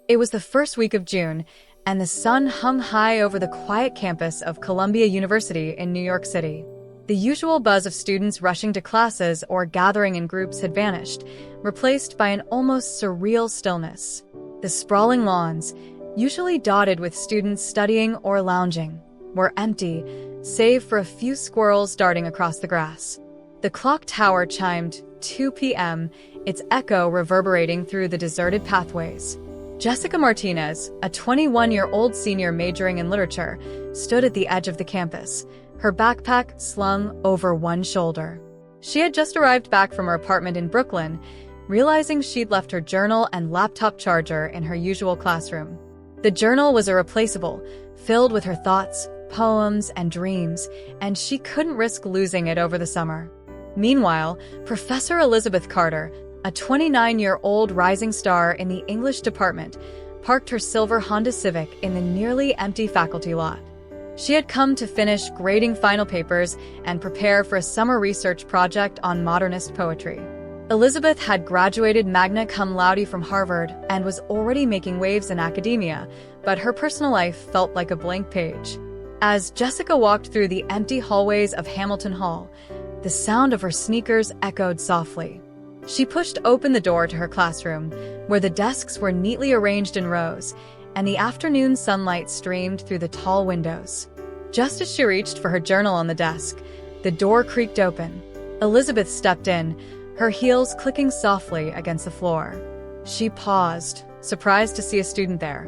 It was the first week of June, and the sun hung high over the quiet campus of Columbia University in New York City. The usual buzz of students rushing to classes or gathering in groups had vanished, replaced by an almost surreal stillness. The sprawling lawns, usually dotted with students studying or lounging, were empty, save for a few squirrels darting across the grass. The clock tower chimed 2 p.m., its echo reverberating through the deserted pathways. Jessica Martinez, a 21-year-old senior majoring in literature, stood at the edge of the campus, her backpack slung over one shoulder. She had just arrived back from her apartment in Brooklyn, realizing she'd left her journal and laptop charger in her usual classroom. The journal was irreplaceable, filled with her thoughts, poems, and dreams, and she couldn't risk losing it over the summer. Meanwhile, Professor Elizabeth Carter, a 29-year-old rising star in the English department, parked her silver Honda Civic in the nearly empty faculty lot. She had come to finish grading final papers and prepare for a summer research project on modernist poetry. Elizabeth had graduated magna cum laude from Harvard and was already making waves in academia, but her personal life felt like a blank page. As Jessica walked through the empty hallways of Hamilton Hall, the sound of her sneakers echoed softly. She pushed open the door to her classroom, where the desks were neatly arranged in rows, and the afternoon sunlight streamed through the tall windows. Just as she reached for her journal on the desk, the door creaked open. Elizabeth stepped in, her heels clicking softly against the floor. She paused, surprised to see a student there.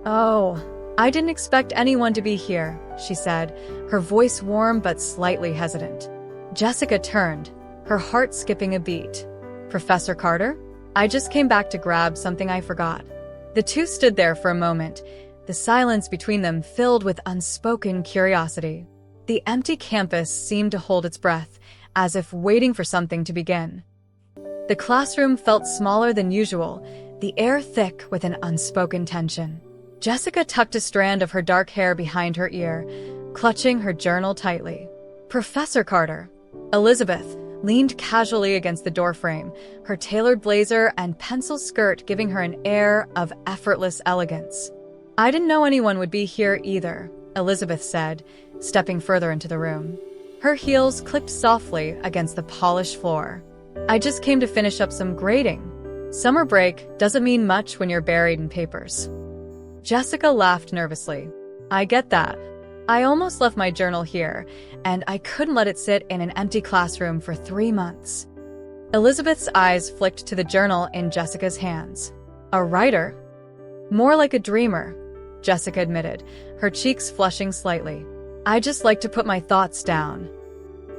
"Oh, I didn't expect anyone to be here," she said, her voice warm but slightly hesitant. Jessica turned, her heart skipping a beat. "Professor Carter? I just came back to grab something I forgot." The two stood there for a moment, the silence between them filled with unspoken curiosity. The empty campus seemed to hold its breath, as if waiting for something to begin. The classroom felt smaller than usual, the air thick with an unspoken tension. Jessica tucked a strand of her dark hair behind her ear, clutching her journal tightly. "Professor Carter." Elizabeth leaned casually against the doorframe, her tailored blazer and pencil skirt giving her an air of effortless elegance. "I didn't know anyone would be here either," Elizabeth said, stepping further into the room. Her heels clicked softly against the polished floor. "I just came to finish up some grading. Summer break doesn't mean much when you're buried in papers." Jessica laughed nervously. "I get that. I almost left my journal here, and I couldn't let it sit in an empty classroom for 3 months." Elizabeth's eyes flicked to the journal in Jessica's hands. "A writer?" "More like a dreamer," Jessica admitted, her cheeks flushing slightly. "I just like to put my thoughts down."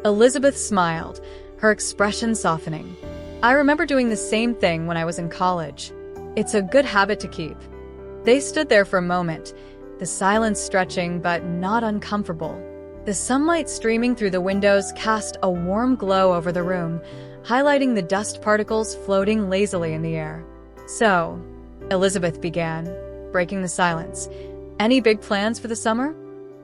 Elizabeth smiled, her expression softening. "I remember doing the same thing when I was in college. It's a good habit to keep." They stood there for a moment, the silence stretching but not uncomfortable. The sunlight streaming through the windows cast a warm glow over the room, highlighting the dust particles floating lazily in the air. "So," Elizabeth began, breaking the silence, "any big plans for the summer?"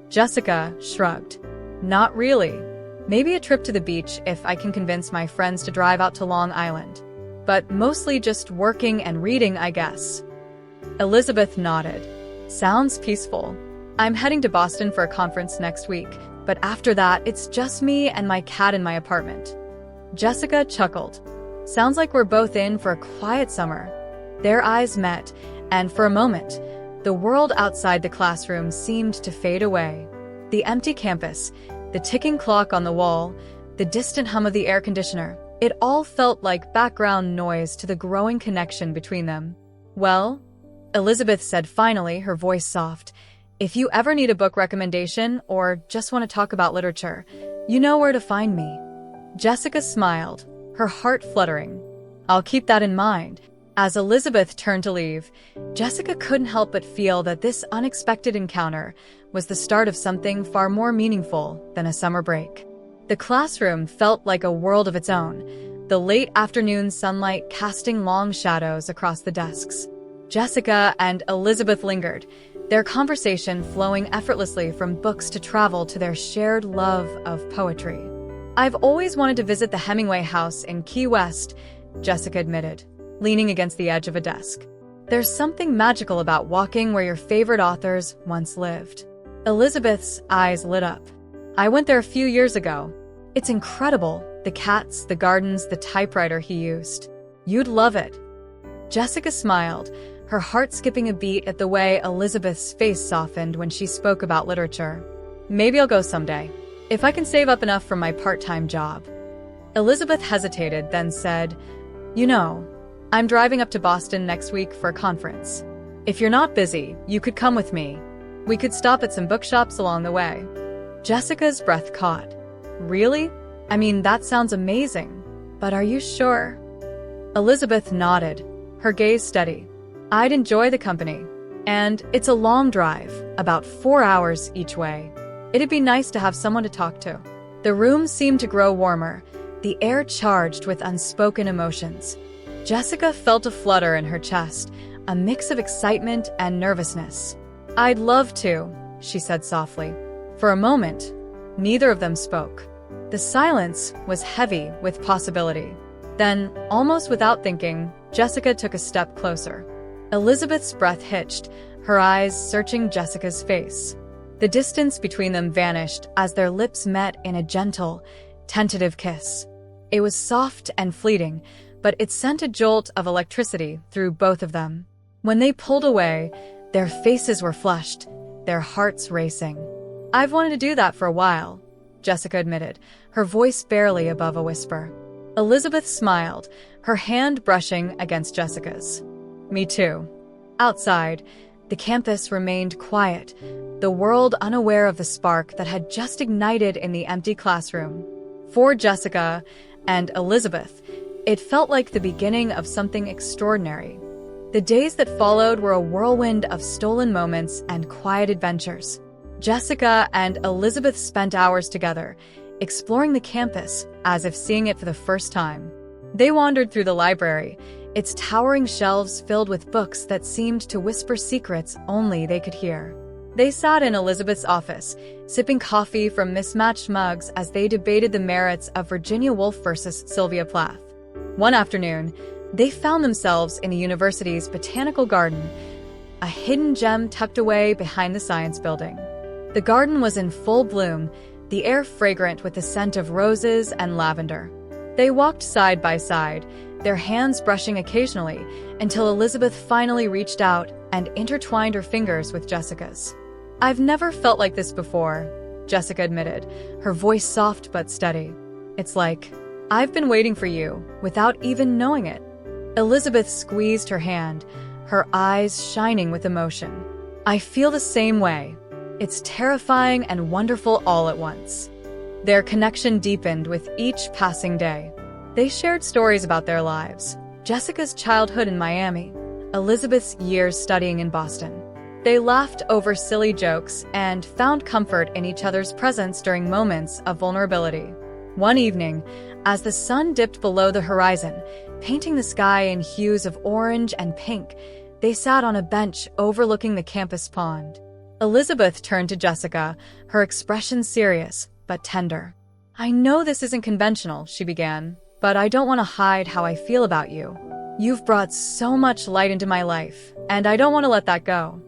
Jessica shrugged. "Not really. Maybe a trip to the beach if I can convince my friends to drive out to Long Island. But mostly just working and reading, I guess." Elizabeth nodded. "Sounds peaceful. I'm heading to Boston for a conference next week, but after that, it's just me and my cat in my apartment." Jessica chuckled. "Sounds like we're both in for a quiet summer." Their eyes met, and for a moment, the world outside the classroom seemed to fade away. The empty campus, the ticking clock on the wall, the distant hum of the air conditioner, it all felt like background noise to the growing connection between them. "Well," Elizabeth said finally, her voice soft, "if you ever need a book recommendation or just want to talk about literature, you know where to find me." Jessica smiled, her heart fluttering. "I'll keep that in mind." As Elizabeth turned to leave, Jessica couldn't help but feel that this unexpected encounter was the start of something far more meaningful than a summer break. The classroom felt like a world of its own, the late afternoon sunlight casting long shadows across the desks. Jessica and Elizabeth lingered, their conversation flowing effortlessly from books to travel to their shared love of poetry. "I've always wanted to visit the Hemingway house in Key West," Jessica admitted, leaning against the edge of a desk. There's something magical about walking where your favorite authors once lived. Elizabeth's eyes lit up. I went there a few years ago. It's incredible. The cats, the gardens, the typewriter he used. You'd love it. Jessica smiled, her heart skipping a beat at the way Elizabeth's face softened when she spoke about literature. Maybe I'll go someday, if I can save up enough from my part-time job. Elizabeth hesitated, then said, "You know, I'm driving up to Boston next week for a conference. If you're not busy, you could come with me. We could stop at some bookshops along the way." Jessica's breath caught. Really? I mean, that sounds amazing. But are you sure? Elizabeth nodded, her gaze steady. I'd enjoy the company. And it's a long drive, about 4 hours each way. It'd be nice to have someone to talk to. The room seemed to grow warmer, the air charged with unspoken emotions. Jessica felt a flutter in her chest, a mix of excitement and nervousness. I'd love to, she said softly. For a moment, neither of them spoke. The silence was heavy with possibility. Then, almost without thinking, Jessica took a step closer. Elizabeth's breath hitched, her eyes searching Jessica's face. The distance between them vanished as their lips met in a gentle, tentative kiss. It was soft and fleeting, but it sent a jolt of electricity through both of them. When they pulled away, their faces were flushed, their hearts racing. I've wanted to do that for a while, Jessica admitted, her voice barely above a whisper. Elizabeth smiled, her hand brushing against Jessica's. Me too. Outside, the campus remained quiet, the world unaware of the spark that had just ignited in the empty classroom. For Jessica and Elizabeth, it felt like the beginning of something extraordinary. The days that followed were a whirlwind of stolen moments and quiet adventures. Jessica and Elizabeth spent hours together, exploring the campus as if seeing it for the first time. They wandered through the library, its towering shelves filled with books that seemed to whisper secrets only they could hear. They sat in Elizabeth's office, sipping coffee from mismatched mugs as they debated the merits of Virginia Woolf versus Sylvia Plath. One afternoon, they found themselves in the university's botanical garden, a hidden gem tucked away behind the science building. The garden was in full bloom, the air fragrant with the scent of roses and lavender. They walked side by side, their hands brushing occasionally, until Elizabeth finally reached out and intertwined her fingers with Jessica's. I've never felt like this before, Jessica admitted, her voice soft but steady. It's like, I've been waiting for you, without even knowing it. Elizabeth squeezed her hand, her eyes shining with emotion. I feel the same way. It's terrifying and wonderful all at once. Their connection deepened with each passing day. They shared stories about their lives, Jessica's childhood in Miami, Elizabeth's years studying in Boston. They laughed over silly jokes and found comfort in each other's presence during moments of vulnerability. One evening, as the sun dipped below the horizon, painting the sky in hues of orange and pink, they sat on a bench overlooking the campus pond. Elizabeth turned to Jessica, her expression serious but tender. I know this isn't conventional, she began, but I don't want to hide how I feel about you. You've brought so much light into my life, and I don't want to let that go.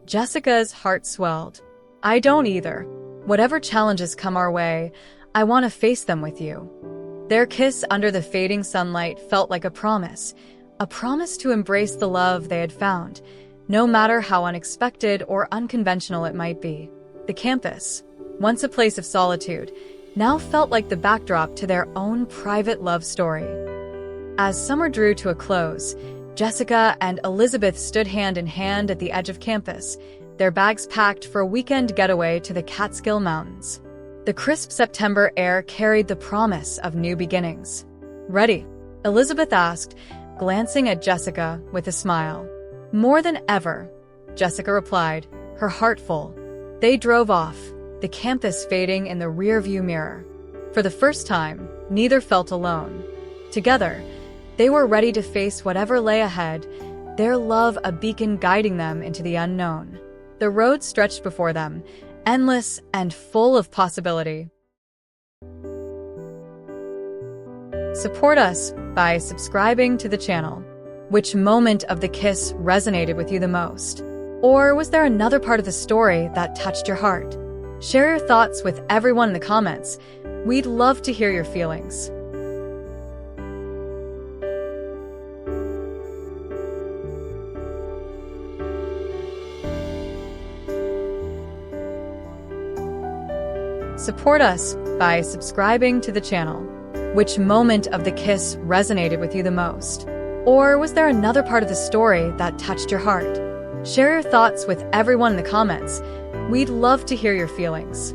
Jessica's heart swelled. I don't either. Whatever challenges come our way, I want to face them with you. Their kiss under the fading sunlight felt like a promise to embrace the love they had found, no matter how unexpected or unconventional it might be. The campus, once a place of solitude, now felt like the backdrop to their own private love story. As summer drew to a close, Jessica and Elizabeth stood hand in hand at the edge of campus, their bags packed for a weekend getaway to the Catskill Mountains. The crisp September air carried the promise of new beginnings. Ready? Elizabeth asked, glancing at Jessica with a smile. More than ever, Jessica replied, her heart full. They drove off, the campus fading in the rearview mirror. For the first time, neither felt alone. Together, they were ready to face whatever lay ahead, their love a beacon guiding them into the unknown. The road stretched before them, endless and full of possibility. Support us by subscribing to the channel. Which moment of the kiss resonated with you the most? Or was there another part of the story that touched your heart? Share your thoughts with everyone in the comments. We'd love to hear your feelings. Support us by subscribing to the channel. Which moment of the kiss resonated with you the most? Or was there another part of the story that touched your heart? Share your thoughts with everyone in the comments. We'd love to hear your feelings.